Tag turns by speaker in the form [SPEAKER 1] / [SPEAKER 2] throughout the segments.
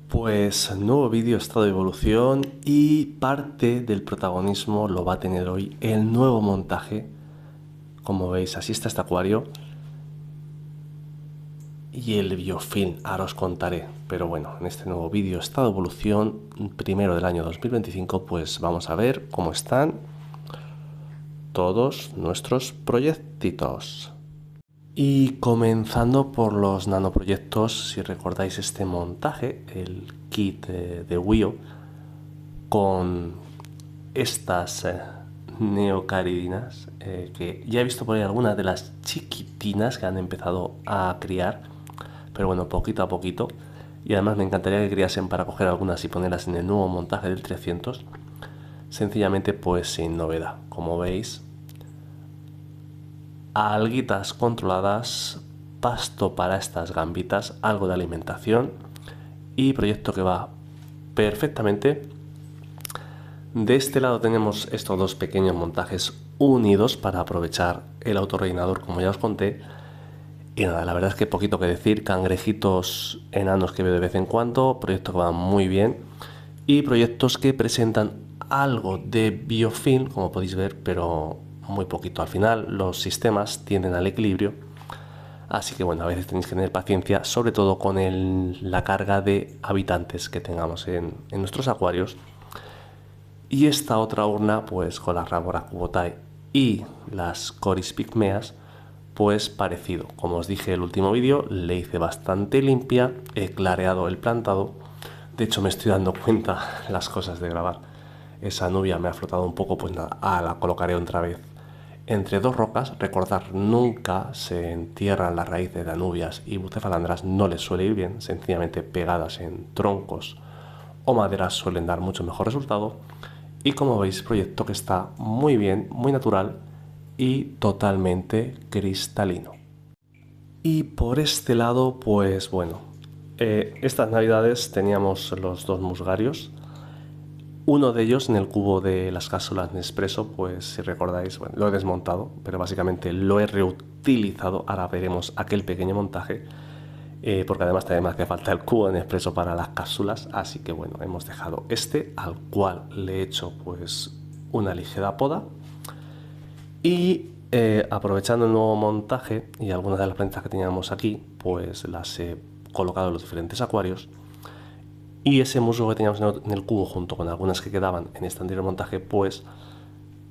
[SPEAKER 1] Pues nuevo vídeo, estado de evolución, y parte del protagonismo lo va a tener hoy el nuevo montaje. Como veis, así está este acuario y el biofilm, ahora os contaré. Pero bueno, en este nuevo vídeo, estado de evolución, primero del año 2025, pues vamos a ver cómo están todos nuestros proyectitos. Y comenzando por los nanoproyectos, si recordáis este montaje, el kit de Wio con estas neocaridinas, que ya he visto por ahí algunas de las chiquitinas que han empezado a criar, pero bueno, poquito a poquito. Y además me encantaría que criasen para coger algunas y ponerlas en el nuevo montaje del 300, sencillamente pues sin novedad. Como veis, alguitas controladas, pasto para estas gambitas, algo de alimentación y proyecto que va perfectamente. De este lado tenemos estos dos pequeños montajes unidos para aprovechar el autorrellenador, como ya os conté. Y nada, la verdad es que poquito que decir, cangrejitos enanos que veo de vez en cuando, proyectos que van muy bien y proyectos que presentan algo de biofilm, como podéis ver, pero muy poquito. Al final los sistemas tienden al equilibrio, así que bueno, a veces tenéis que tener paciencia, sobre todo con la carga de habitantes que tengamos en nuestros acuarios. Y esta otra urna, pues con las Ramora Cubotay y las Coris pigmeas, pues parecido. Como os dije en el último vídeo, le hice bastante limpia, he clareado el plantado. De hecho me estoy dando cuenta las cosas de grabar. Esa nubia me ha flotado un poco, pues nada, la colocaré otra vez entre dos rocas. Recordar, nunca se entierran las raíces de anubias y bucefalandras, no les suele ir bien. Sencillamente pegadas en troncos o maderas suelen dar mucho mejor resultado. Y como veis, proyecto que está muy bien, muy natural y totalmente cristalino. Y por este lado, pues bueno, estas navidades teníamos los dos musgarios. Uno de ellos en el cubo de las cápsulas Nespresso, pues si recordáis, bueno, lo he desmontado, pero básicamente lo he reutilizado. Ahora veremos aquel pequeño montaje, porque además también me hacía falta el cubo de Nespresso para las cápsulas, así que bueno, hemos dejado este, al cual le he hecho pues una ligera poda. Y aprovechando el nuevo montaje y algunas de las plantas que teníamos aquí, pues las he colocado en los diferentes acuarios. Y ese musgo que teníamos en el cubo, junto con algunas que quedaban en este anterior montaje, pues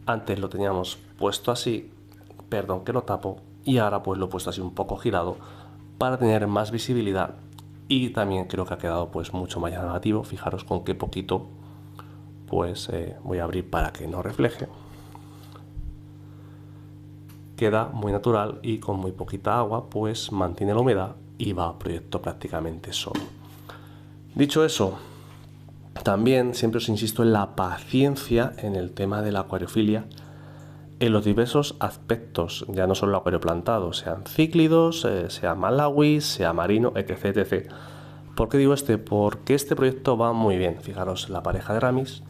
[SPEAKER 1] antes lo teníamos puesto así, perdón que lo tapo, y ahora pues lo he puesto así un poco girado para tener más visibilidad. Y también creo que ha quedado pues mucho más llamativo. Fijaros con qué poquito, pues voy a abrir para que no refleje. Queda muy natural y con muy poquita agua pues mantiene la humedad y va a proyecto prácticamente solo. Dicho eso, también siempre os insisto en la paciencia en el tema de la acuariofilia, en los diversos aspectos, ya no solo el acuario plantado, sean cíclidos, sea malawi, sea marino, etc, etc. ¿Por qué digo Porque este proyecto va muy bien. Fijaros, la pareja de ramis,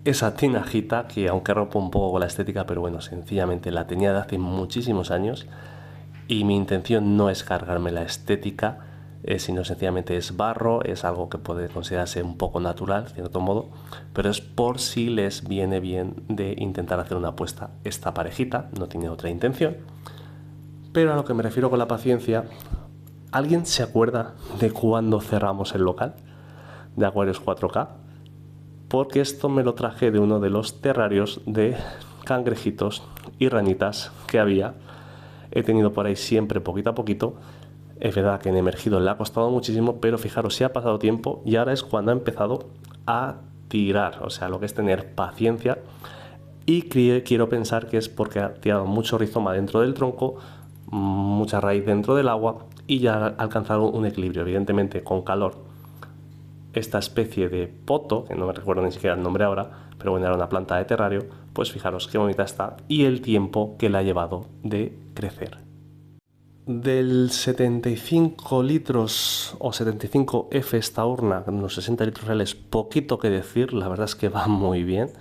[SPEAKER 1] esa tinajita que aunque rompe un poco con la estética, pero bueno, sencillamente la tenía de hace muchísimos años y mi intención no es cargarme la estética, sino sencillamente es barro, es algo que puede considerarse un poco natural, de cierto modo, pero es por si les viene bien de intentar hacer una apuesta esta parejita, no tiene otra intención. Pero a lo que me refiero con la paciencia, ¿alguien se acuerda de cuando cerramos el local de Acuarios 4K? Porque esto me lo traje de uno de los terrarios de cangrejitos y ranitas que había. He tenido por ahí siempre poquito a poquito. Es verdad que en emergido le ha costado muchísimo, pero fijaros, si ha pasado tiempo y ahora es cuando ha empezado a tirar. O sea, lo que es tener paciencia. Y quiero pensar que es porque ha tirado mucho rizoma dentro del tronco, mucha raíz dentro del agua y ya ha alcanzado un equilibrio. Evidentemente, con calor, esta especie de poto, que no me recuerdo ni siquiera el nombre ahora, pero bueno, era una planta de terrario, pues fijaros qué bonita está y el tiempo que le ha llevado de crecer. Del 75 litros o 75F esta urna, con unos 60 litros reales, poquito que decir, la verdad es que va muy bien,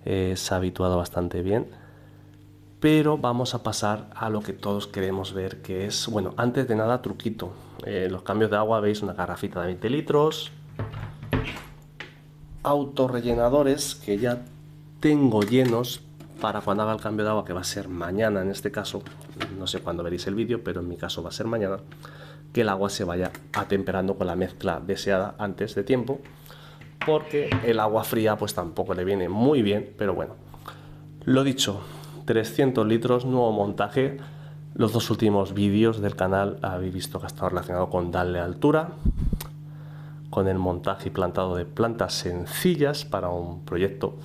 [SPEAKER 1] se ha habituado bastante bien. Pero vamos a pasar a lo que todos queremos ver, que es, bueno, antes de nada, truquito. Los cambios de agua, veis una garrafita de 20 litros, autorrellenadores que ya tengo llenos para cuando haga el cambio de agua, que va a ser mañana en este caso. No sé cuándo veréis el vídeo, pero en mi caso va a ser mañana, que el agua se vaya atemperando con la mezcla deseada antes de tiempo, porque el agua fría pues tampoco le viene muy bien. Pero bueno, lo dicho, 300 litros, nuevo montaje. Los dos últimos vídeos del canal habéis visto que ha estado relacionado con darle altura, con el montaje y plantado de plantas sencillas para un proyecto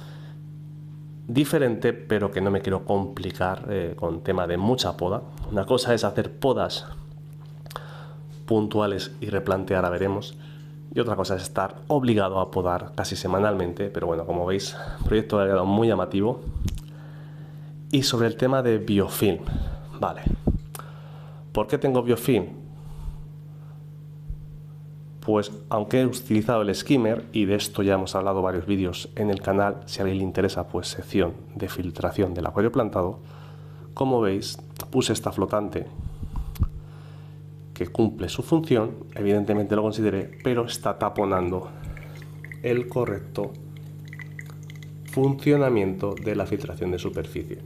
[SPEAKER 1] diferente, pero que no me quiero complicar con tema de mucha poda. Una cosa es hacer podas puntuales y replantear, a veremos, y otra cosa es estar obligado a podar casi semanalmente. Pero bueno, como veis, proyecto ha quedado muy llamativo. Y sobre el tema de biofilm, vale, ¿por qué tengo biofilm? Pues aunque he utilizado el skimmer, y de esto ya hemos hablado varios vídeos en el canal, si a alguien le interesa, pues sección de filtración del acuario plantado, como veis puse esta flotante que cumple su función, evidentemente lo consideré, pero está taponando el correcto funcionamiento de la filtración de superficie.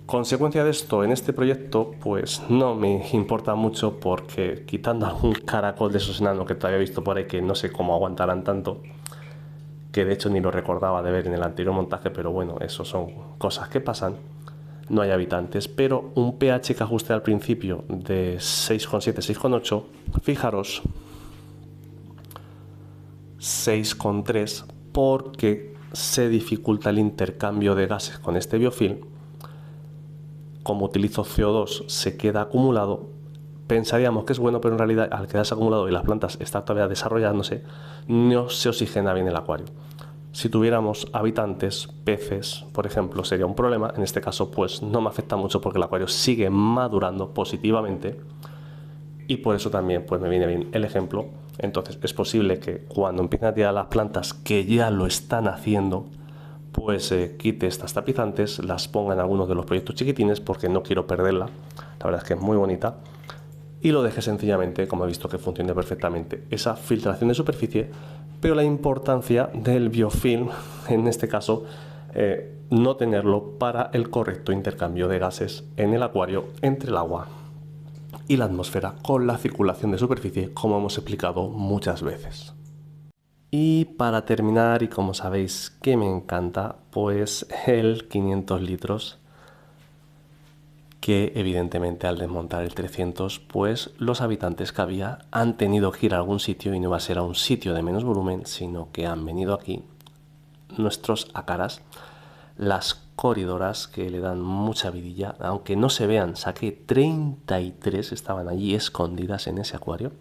[SPEAKER 1] Consecuencia de esto, en este proyecto pues no me importa mucho, porque quitando algún caracol de esos enanos que todavía he visto por ahí, que no sé cómo aguantarán tanto, que de hecho ni lo recordaba de ver en el anterior montaje, pero bueno, eso son cosas que pasan, no hay habitantes. Pero un pH que ajusté al principio de 6,7, 6,8, fijaros, 6,3, porque se dificulta el intercambio de gases con este biofilm. Como utilizo CO2 se queda acumulado. Pensaríamos que es bueno, pero en realidad al quedarse acumulado y las plantas están todavía desarrollándose, no se oxigena bien el acuario. Si tuviéramos habitantes, peces, por ejemplo, sería un problema. En este caso pues no me afecta mucho, porque el acuario sigue madurando positivamente, y por eso también pues me viene bien el ejemplo. Entonces es posible que cuando empiecen a tirar las plantas, que ya lo están haciendo, pues quite estas tapizantes, las ponga en algunos de los proyectos chiquitines, porque no quiero perderla. La verdad es que es muy bonita, y lo deje sencillamente, como he visto que funcione perfectamente, esa filtración de superficie. Pero la importancia del biofilm, en este caso, no tenerlo para el correcto intercambio de gases en el acuario entre el agua y la atmósfera, con la circulación de superficie, como hemos explicado muchas veces. Y para terminar, y como sabéis que me encanta, pues el 500 litros, que evidentemente al desmontar el 300, pues los habitantes que había han tenido que ir a algún sitio, y no va a ser a un sitio de menos volumen, sino que han venido aquí nuestros ácaras, las coridoras, que le dan mucha vidilla. Aunque no se vean, saqué 33, estaban allí escondidas en ese acuario,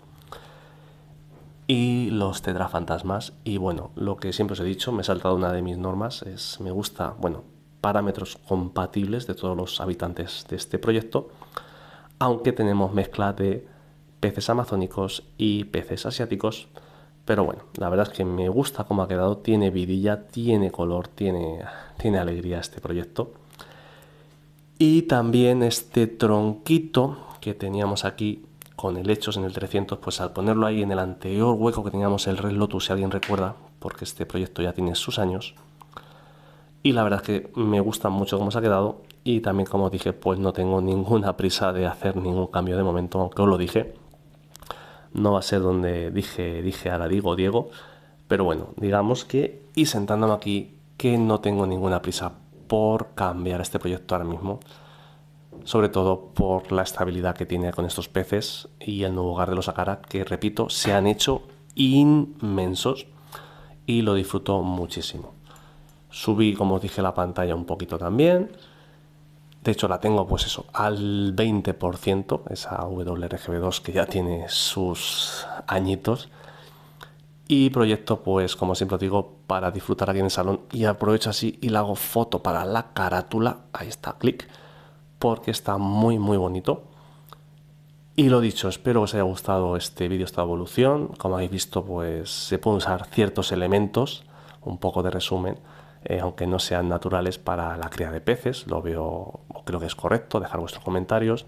[SPEAKER 1] y los tetrafantasmas. Y bueno, lo que siempre os he dicho, me he saltado una de mis normas, es me gusta, bueno, parámetros compatibles de todos los habitantes de este proyecto, aunque tenemos mezcla de peces amazónicos y peces asiáticos. Pero bueno, la verdad es que me gusta cómo ha quedado, tiene vidilla, tiene color, tiene alegría este proyecto. Y también este tronquito que teníamos aquí con helechos en el 300, pues al ponerlo ahí en el anterior hueco que teníamos el Red Lotus, si alguien recuerda, porque este proyecto ya tiene sus años, y la verdad es que me gusta mucho cómo se ha quedado. Y también, como dije, pues no tengo ninguna prisa de hacer ningún cambio de momento, aunque os lo dije, no va a ser donde dije ahora digo Diego, pero bueno, digamos que, y sentándome aquí, que no tengo ninguna prisa por cambiar este proyecto ahora mismo, sobre todo por la estabilidad que tiene con estos peces y el nuevo hogar de los ácaras, que repito, se han hecho inmensos y lo disfruto muchísimo. Subí, como os dije, la pantalla un poquito también. De hecho la tengo pues eso, al 20%, esa WRGB2 que ya tiene sus añitos. Y proyecto pues, como siempre os digo, para disfrutar aquí en el salón. Y aprovecho así y le hago foto para la carátula, ahí está, clic, porque está muy bonito. Y lo dicho, espero que os haya gustado este vídeo, esta evolución. Como habéis visto, pues se pueden usar ciertos elementos, un poco de resumen, aunque no sean naturales para la cría de peces. Lo veo, creo que es correcto, dejar vuestros comentarios.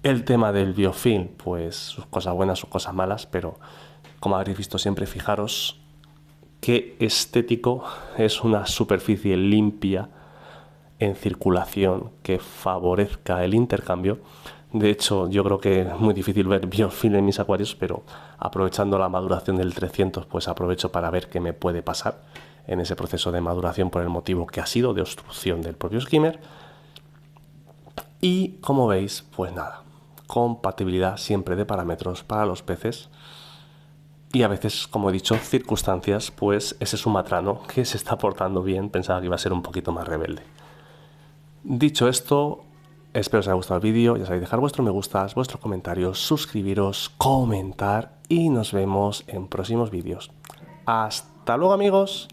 [SPEAKER 1] El tema del biofilm, pues sus cosas buenas, sus cosas malas, pero como habréis visto siempre, fijaros qué estético es una superficie limpia en circulación que favorezca el intercambio. De hecho, yo creo que es muy difícil ver biofilm en mis acuarios, pero aprovechando la maduración del 300, pues aprovecho para ver qué me puede pasar en ese proceso de maduración por el motivo que ha sido de obstrucción del propio skimmer. Y como veis, pues nada, compatibilidad siempre de parámetros para los peces. Y a veces, como he dicho, circunstancias, pues ese sumatrano que se está portando bien pensaba que iba a ser un poquito más rebelde. Dicho esto, espero os haya gustado el vídeo. Ya sabéis, dejar vuestro me gusta, vuestros comentarios, suscribiros, comentar y nos vemos en próximos vídeos. ¡Hasta luego, amigos!